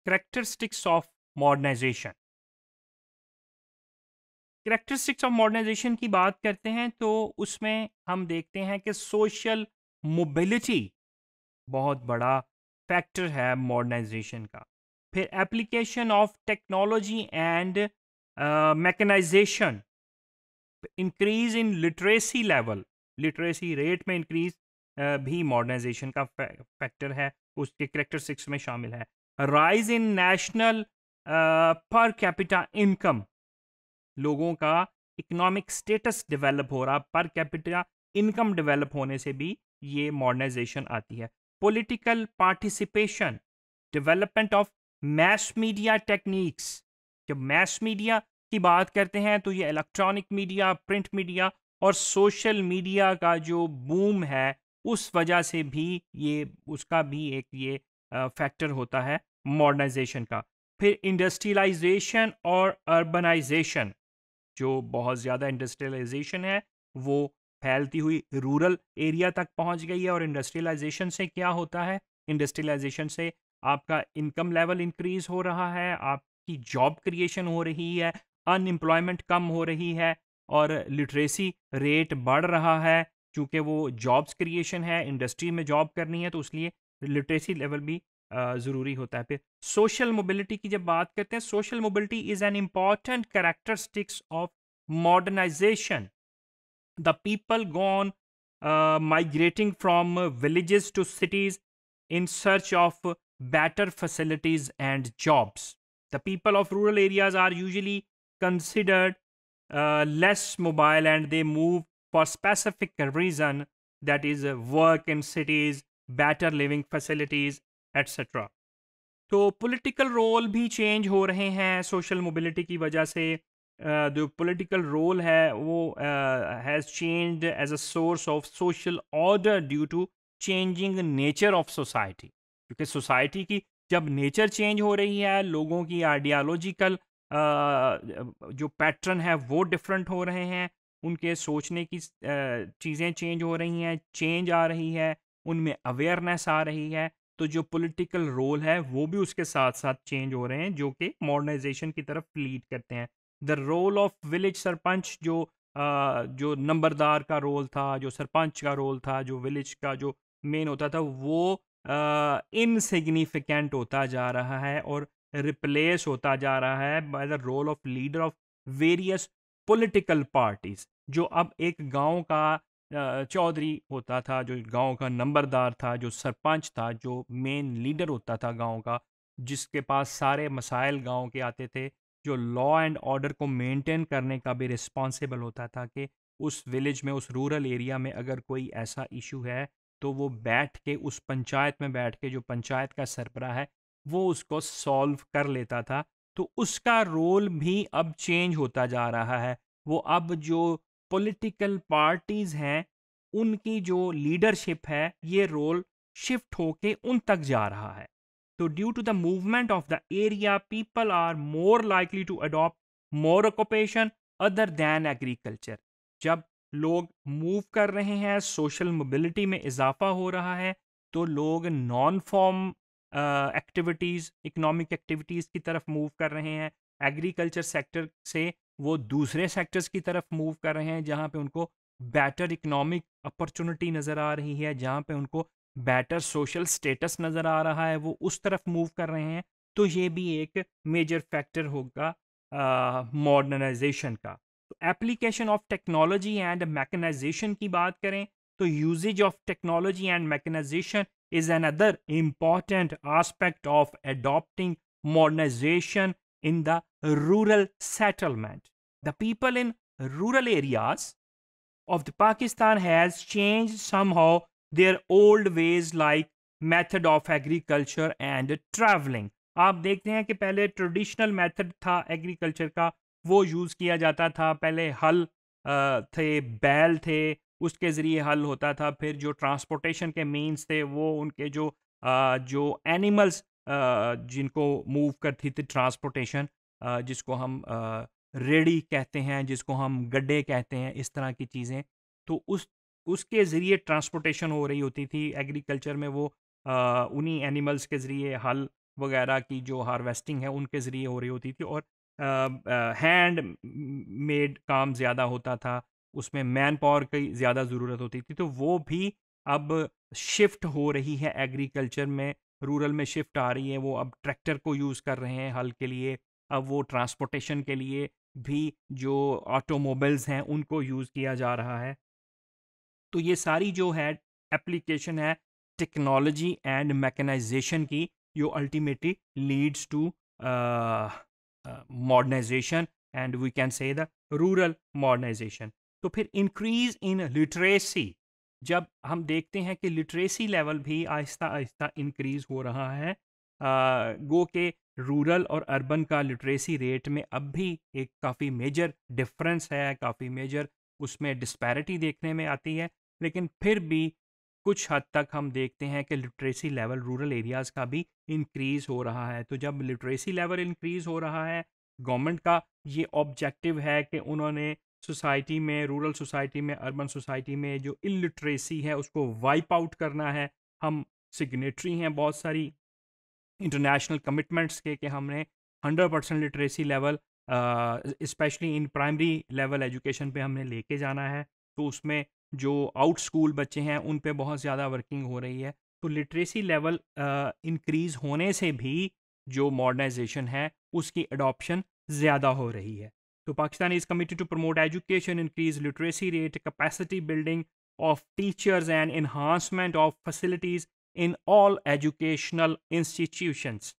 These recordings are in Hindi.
Characteristics of modernization. Characteristics of modernization की बात करते हैं तो उसमें हम देखते हैं कि सोशल मोबिलिटी बहुत बड़ा फैक्टर है मॉडर्नाइजेशन का। फिर application of technology and mechanisation, increase in literacy level, literacy rate में इंक्रीज भी मॉडर्नाइजेशन का फैक्टर है, उसके करेक्टरिस्टिक्स में शामिल है। Rise in national per capita income, लोगों का इकोनॉमिक स्टेटस डेवलप हो रहा, पर कैपिटा इनकम डेवलप होने से भी ये मॉडर्नाइजेशन आती है। Political participation, development of mass media techniques, जब मैस मीडिया की बात करते हैं तो ये इलेक्ट्रॉनिक मीडिया, प्रिंट मीडिया और सोशल मीडिया का जो बूम है उस वजह से भी ये, उसका भी एक ये फैक्टर होता है मॉडर्नाइजेशन का। फिर इंडस्ट्रियलाइजेशन और अर्बनाइजेशन, जो बहुत ज़्यादा इंडस्ट्रियलाइजेशन है वो फैलती हुई रूरल एरिया तक पहुंच गई है। और इंडस्ट्रियलाइजेशन से क्या होता है, इंडस्ट्रियलाइजेशन से आपका इनकम लेवल इंक्रीज हो रहा है, आपकी जॉब क्रिएशन हो रही है, अनएम्प्लॉयमेंट कम हो रही है और लिटरेसी रेट बढ़ रहा है। चूँकि वो जॉब्स क्रिएशन है, इंडस्ट्री में जॉब करनी है, तो इसलिए लिटरेसी लेवल भी ज़रूरी होता है। फिर सोशल मोबिलिटी की जब बात करते हैं, social mobility is an important characteristics of modernisation. The people gone migrating from villages to cities in search of better facilities and jobs. The people of rural areas are usually considered less mobile and they move for specific reason, that is work in cities, better living facilities, etc. तो पॉलिटिकल रोल भी चेंज हो रहे हैं सोशल मोबिलिटी की वजह से। जो पॉलिटिकल रोल है वो has changed as a source of social order due to changing nature of society, क्योंकि सोसाइटी की जब नेचर चेंज हो रही है, लोगों की आइडियालॉजिकल जो पैटर्न है वो डिफरेंट हो रहे हैं, उनके सोचने की चीज़ें चेंज हो रही हैं, चेंज आ रही है, उनमें अवेयरनेस आ रही है, तो जो पॉलिटिकल रोल है वो भी उसके साथ साथ चेंज हो रहे हैं, जो कि मॉडर्नाइजेशन की तरफ लीड करते हैं। The role of village sarpanch, जो नंबरदार का रोल था, जो सरपंच का रोल था, जो विलेज का जो मेन होता था, वो इनसिग्निफिकेंट होता जा रहा है और रिप्लेस होता जा रहा है by the role of leader of various political parties. जो अब एक गांव का चौधरी होता था, जो गांव का नंबरदार था, जो सरपंच था, जो मेन लीडर होता था गांव का, जिसके पास सारे मसाइल गांव के आते थे, जो लॉ एंड ऑर्डर को मेंटेन करने का भी रिस्पॉन्सिबल होता था कि उस विलेज में, उस रूरल एरिया में अगर कोई ऐसा इशू है तो वो बैठ के उस पंचायत में बैठ के, जो पंचायत का सरबराह है, वो उसको सॉल्व कर लेता था। तो उसका रोल भी अब चेंज होता जा रहा है। वो अब जो पॉलिटिकल पार्टीज हैं उनकी जो लीडरशिप है, ये रोल शिफ्ट होके उन तक जा रहा है। तो due to the movement of the area, people are more likely to adopt more occupation other than agriculture. जब लोग मूव कर रहे हैं, सोशल मोबिलिटी में इजाफा हो रहा है, तो लोग non farm activities, economic activities की तरफ मूव कर रहे हैं। एग्रीकल्चर सेक्टर से वो दूसरे सेक्टर्स की तरफ मूव कर रहे हैं, जहाँ पे उनको बेटर इकोनॉमिक अपॉर्चुनिटी नज़र आ रही है, जहाँ पे उनको बेटर सोशल स्टेटस नज़र आ रहा है, वो उस तरफ मूव कर रहे हैं। तो ये भी एक मेजर फैक्टर होगा मॉडर्नाइजेशन का। तो application of technology and mechanisation की बात करें तो usages of technology and mechanisation is another important aspect of adopting modernization in the rural settlement. The people in rural areas of the Pakistan has changed somehow their old ways like method of agriculture and traveling. आप देखते हैं कि पहले ट्रेडिशनल मेथड था एग्रीकल्चर का, वो यूज़ किया जाता था। पहले हल थे, बैल थे, उसके ज़रिए हल होता था। फिर जो ट्रांसपोर्टेशन के मीन्स थे वो उनके जो एनिमल्स जिनको मूव करती थी ट्रांसपोर्टेशन, जिसको हम रेड़ी कहते हैं, जिसको हम गड्ढे कहते हैं, इस तरह की चीज़ें। तो उसके ज़रिए ट्रांसपोर्टेशन हो रही होती थी। एग्रीकल्चर में वो उन्हीं एनिमल्स के ज़रिए हल वगैरह की जो हार्वेस्टिंग है उनके ज़रिए हो रही होती थी, और हैंड मेड काम ज़्यादा होता था, उसमें मैन पावर की ज़्यादा ज़रूरत होती थी, तो वो भी अब शिफ्ट हो रही है एग्रीकल्चर में, रूरल में शिफ्ट आ रही है। वो अब ट्रैक्टर को यूज़ कर रहे हैं हल के लिए, अब वो ट्रांसपोर्टेशन के लिए भी जो ऑटोमोबाइल्स हैं उनको यूज़ किया जा रहा है। तो ये सारी जो है एप्लीकेशन है टेक्नोलॉजी एंड मैकेनाइजेशन की, जो ultimately leads to modernisation, and we can say the rural modernisation. तो फिर इंक्रीज इन लिटरेसी, जब हम देखते हैं कि लिटरेसी लेवल भी आहिस्ता आहिस्ता इंक्रीज हो रहा है, गो के रूरल और अर्बन का लिटरेसी रेट में अब भी एक काफ़ी मेजर डिफरेंस है, काफ़ी मेजर उसमें डिस्पैरिटी देखने में आती है, लेकिन फिर भी कुछ हद तक हम देखते हैं कि लिटरेसी लेवल रूरल एरियाज़ का भी इंक्रीज़ हो रहा है। तो जब लिटरेसी लेवल इंक्रीज़ हो रहा है, गवर्नमेंट का ये ऑब्जेक्टिव है कि उन्होंने सोसाइटी में, रूरल सोसाइटी में, अर्बन सोसाइटी में जो इलिटरेसी है उसको वाइप आउट करना है। हम सिग्नेटरी हैं बहुत सारी इंटरनेशनल कमिटमेंट्स के कि हमने 100% literacy level specially in primary level education पे हमने लेके जाना है। तो उसमें जो आउट स्कूल बच्चे हैं उन पे बहुत ज़्यादा वर्किंग हो रही है। तो लिटरेसी लेवल इंक्रीज़ होने से भी जो मॉडर्नाइजेशन है उसकी अडॉप्शन ज़्यादा हो रही है। तो Pakistan is committed to promote education, increase literacy rate, capacity building of teachers and enhancement of facilities in all educational institutions.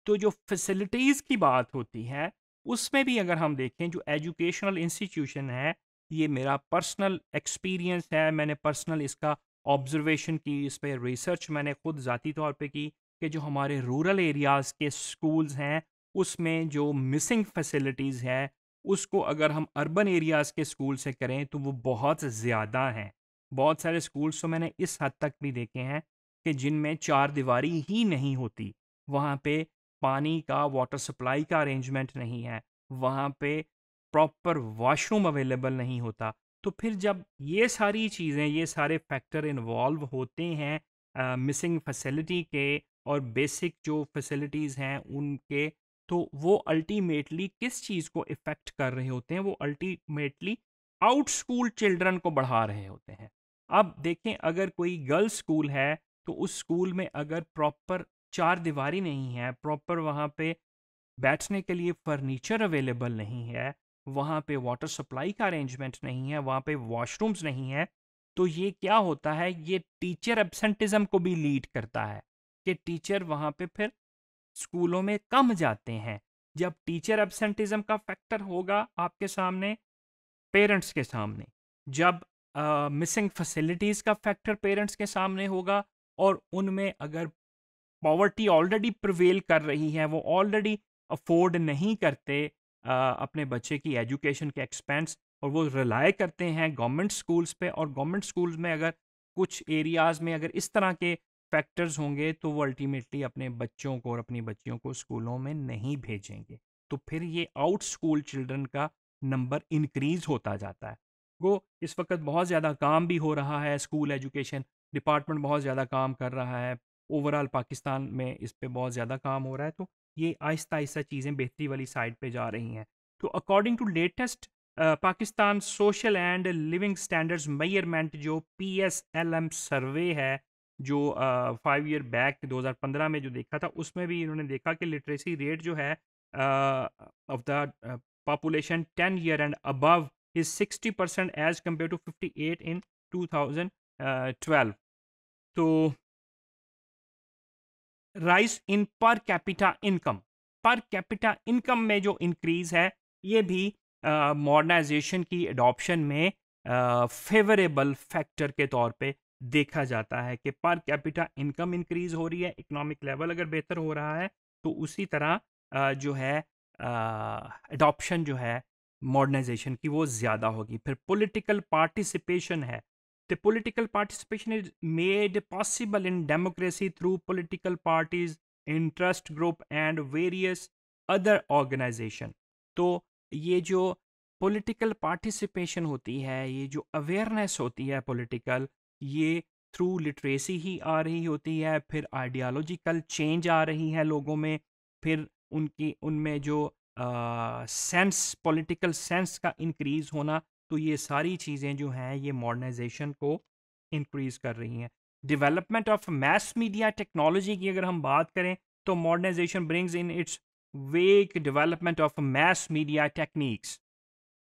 तो जो फैसिलिटीज़ की बात होती है, उसमें भी अगर हम देखें जो एजुकेशनल इंस्टीट्यूशन है, ये मेरा पर्सनल एक्सपीरियंस है, मैंने पर्सनल इसका ऑब्जर्वेशन की, इस पे रिसर्च मैंने खुद ज़ाती तौर पे की कि जो हमारे रूरल एरियाज़ के स्कूल्स हैं, उसमें जो मिसिंग फैसिलिटीज़ है, उसको अगर हम अर्बन एरियाज़ के स्कूल से करें तो वो बहुत ज़्यादा हैं। बहुत सारे स्कूल्स तो मैंने इस हद तक भी देखे हैं कि जिनमें चार दीवारी ही नहीं होती, वहाँ पे पानी का, वाटर सप्लाई का अरेंजमेंट नहीं है, वहाँ पे प्रॉपर वॉशरूम अवेलेबल नहीं होता। तो फिर जब ये सारी चीज़ें, ये सारे फैक्टर इन्वॉल्व होते हैं मिसिंग फैसिलिटी के और बेसिक जो फैसिलिटीज़ हैं उनके, तो वो अल्टीमेटली किस चीज़ को इफ़ेक्ट कर रहे होते हैं? वो अल्टीमेटली आउट स्कूल चिल्ड्रन को बढ़ा रहे होते हैं। अब देखें, अगर कोई गर्ल्स स्कूल है, तो उस स्कूल में अगर प्रॉपर चार दीवारी नहीं है, प्रॉपर वहाँ पे बैठने के लिए फर्नीचर अवेलेबल नहीं है, वहाँ पे वाटर सप्लाई का अरेंजमेंट नहीं है, वहाँ पे वॉशरूम्स नहीं है, तो ये क्या होता है, ये टीचर एब्सेंटिज्म को भी लीड करता है कि टीचर वहाँ पे फिर स्कूलों में कम जाते हैं। जब टीचर एब्सेंटिज्म का फैक्टर होगा आपके सामने, पेरेंट्स के सामने, जब मिसिंग फैसिलिटीज़ का फैक्टर पेरेंट्स के सामने होगा, और उनमें अगर पॉवर्टी ऑलरेडी प्रिवेल कर रही है, वो ऑलरेडी अफोर्ड नहीं करते अपने बच्चे की एजुकेशन के एक्सपेंस, और वो रिलाय करते हैं गवर्नमेंट स्कूल्स पे, और गवर्नमेंट स्कूल्स में अगर कुछ एरियाज़ में अगर इस तरह के फैक्टर्स होंगे, तो वो अल्टीमेटली अपने बच्चों को और अपनी बच्चियों को स्कूलों में नहीं भेजेंगे। तो फिर ये आउट स्कूल चिल्ड्रन का नंबर इंक्रीज होता जाता है। वो इस वक्त बहुत ज़्यादा काम भी हो रहा है, स्कूल एजुकेशन डिपार्टमेंट बहुत ज़्यादा काम कर रहा है, ओवरऑल पाकिस्तान में इस पे बहुत ज़्यादा काम हो रहा है, तो ये आहिस्ता आहिस्ता चीज़ें बेहतरी वाली साइड पे जा रही हैं। तो according to latest Pakistan social and living standards measurement, जो PSLM सर्वे है, जो 5 ईयर बैक 2015 में जो देखा था, उसमें भी इन्होंने देखा कि लिटरेसी रेट जो है of the population 10 year and above is 60% as compare to 58 in 2012। तो rise in per capita income, per capita income में जो इंक्रीज है, ये भी मॉडर्नाइजेशन की एडॉप्शन में फेवरेबल फैक्टर के तौर पे देखा जाता है कि पर कैपिटा इनकम इंक्रीज हो रही है, इकोनॉमिक लेवल अगर बेहतर हो रहा है, तो उसी तरह जो है एडॉप्शन जो है मॉडर्नाइजेशन की वो ज़्यादा होगी। फिर पॉलिटिकल पार्टिसिपेशन है। The political participation is made possible in democracy through political parties, interest group and various other organization। तो ये जो political participation होती है, ये जो awareness होती है political, ये थ्रू लिटरेसी ही आ रही होती है, फिर आइडियोलॉजिकल चेंज आ रही है लोगों में, फिर उनकी उनमें जो सेंस पॉलिटिकल सेंस का इंक्रीज़ होना, तो ये सारी चीज़ें जो हैं ये मॉडर्नाइजेशन को इंक्रीज़ कर रही हैं। Development of mass media technology की अगर हम बात करें, तो modernisation brings in its wake development of mass media techniques.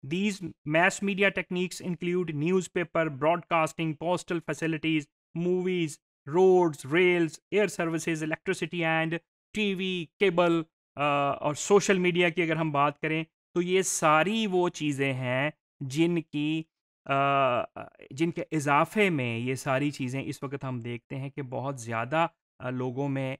These mass media techniques include newspaper, broadcasting, postal facilities, movies, roads, rails, air services, electricity and TV, cable और सोशल मीडिया की अगर हम बात करें, तो ये सारी वो चीज़ें हैं जिनकी जिनके इजाफे में ये सारी चीज़ें इस वक्त हम देखते हैं कि बहुत ज़्यादा लोगों में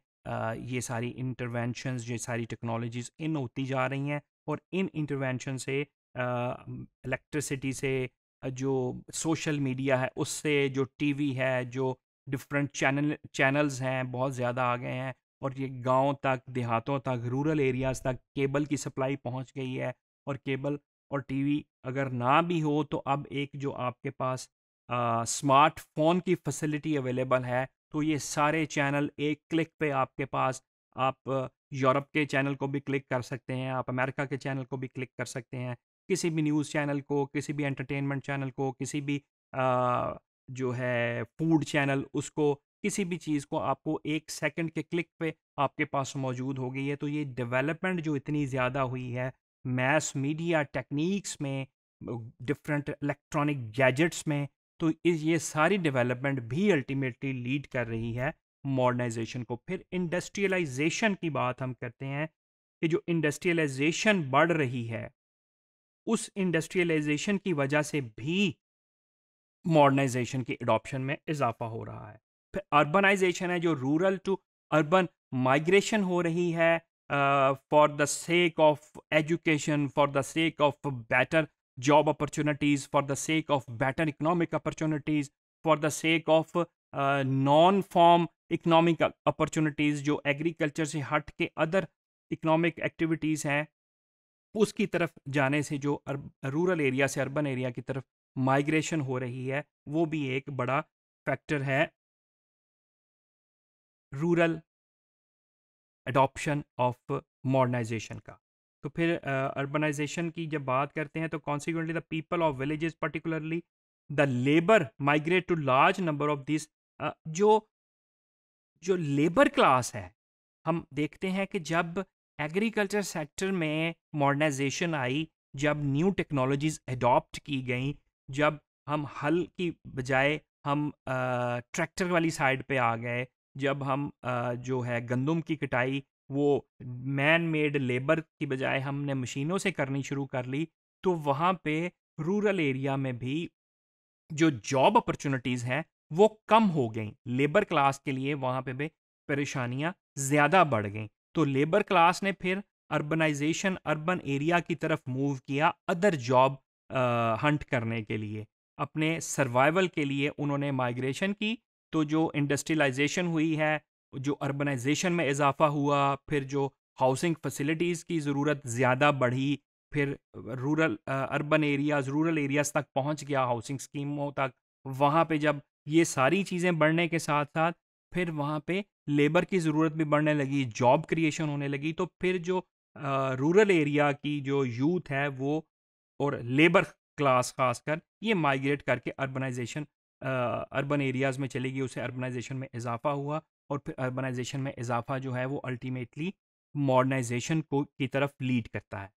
ये सारी इंटरवेंशंस, ये सारी टेक्नोलॉजीज़ इन होती जा रही हैं, और इन इंटरवेंशन से इलेक्ट्रिसिटी से, जो सोशल मीडिया है उससे, जो टीवी है, जो डिफरेंट चैनल्स हैं बहुत ज़्यादा आ गए हैं, और ये गांव तक, देहातों तक, रूरल एरियाज़ तक केबल की सप्लाई पहुंच गई है। और केबल और टीवी अगर ना भी हो, तो अब एक जो आपके पास स्मार्टफोन की फैसिलिटी अवेलेबल है, तो ये सारे चैनल एक क्लिक पे आपके पास, आप यूरोप के चैनल को भी क्लिक कर सकते हैं, आप अमेरिका के चैनल को भी क्लिक कर सकते हैं, किसी भी न्यूज़ चैनल को, किसी भी एंटरटेनमेंट चैनल को, किसी भी जो है फूड चैनल, उसको, किसी भी चीज़ को आपको एक सेकंड के क्लिक पे आपके पास मौजूद हो गई है। तो ये डेवलपमेंट जो इतनी ज़्यादा हुई है मैस मीडिया टेक्निक्स में, डिफरेंट इलेक्ट्रॉनिक गैजेट्स में, तो ये सारी डेवलपमेंट भी अल्टीमेटली लीड कर रही है मॉडर्नाइजेशन को। फिर इंडस्ट्रियलाइजेशन की बात हम करते हैं कि जो इंडस्ट्रियलाइजेशन बढ़ रही है, उस इंडस्ट्रियलाइजेशन की वजह से भी मॉडर्नाइजेशन की एडॉप्शन में इजाफा हो रहा है। फिर अर्बनाइजेशन है, जो रूरल टू अर्बन माइग्रेशन हो रही है, for the sake of education, for the sake of better job opportunities, for the sake of better economic opportunities, for the sake of non farm economic opportunities, जो एग्रीकल्चर से हट के अदर इकोनॉमिक एक्टिविटीज़ हैं, उसकी तरफ जाने से जो रूरल एरिया से अर्बन एरिया की तरफ माइग्रेशन हो रही है, वो भी एक बड़ा फैक्टर है रूरल एडॉप्शन ऑफ मॉडर्नाइजेशन का। तो फिर अर्बनाइजेशन की जब बात करते हैं, तो consequently the people of villages, particularly the labour, migrate to large number of this, जो जो लेबर क्लास है, हम देखते हैं कि जब एग्रीकल्चर सेक्टर में मॉडर्नाइजेशन आई, जब न्यू टेक्नोलॉजीज अडॉप्ट की गई, जब हम हल की बजाय हम ट्रैक्टर वाली साइड पे आ गए, जब हम जो है गंदम की कटाई वो मैन मेड लेबर की बजाय हमने मशीनों से करनी शुरू कर ली, तो वहाँ पे रूरल एरिया में भी जो जॉब अपॉर्चुनिटीज़ हैं वो कम हो गई। लेबर क्लास के लिए वहाँ पे भी परेशानियाँ ज़्यादा बढ़ गई। तो लेबर क्लास ने फिर अर्बनाइजेशन, अर्बन एरिया की तरफ मूव किया अदर जॉब हंट करने के लिए। अपने सर्वाइवल के लिए उन्होंने माइग्रेशन की। तो जो इंडस्ट्रियलाइजेशन हुई है, जो अर्बनाइजेशन में इजाफा हुआ, फिर जो हाउसिंग फैसिलिटीज़ की ज़रूरत ज़्यादा बढ़ी, फिर अर्बन एरियाज़, रूरल एरियाज़ तक पहुंच गया हाउसिंग स्कीमों तक। वहाँ पे जब ये सारी चीज़ें बढ़ने के साथ साथ फिर वहाँ पे लेबर की ज़रूरत भी बढ़ने लगी, जॉब क्रिएशन होने लगी। तो फिर जो रूरल एरिया की जो यूथ है वो, और लेबर क्लास खासकर, ये माइग्रेट करके अर्बन एरियाज़ में चली गई, उसे अर्बनाइजेशन में इजाफा हुआ। और फिर अर्बनाइजेशन में इजाफा जो है वो अल्टीमेटली मॉडर्नाइजेशन को की तरफ लीड करता है।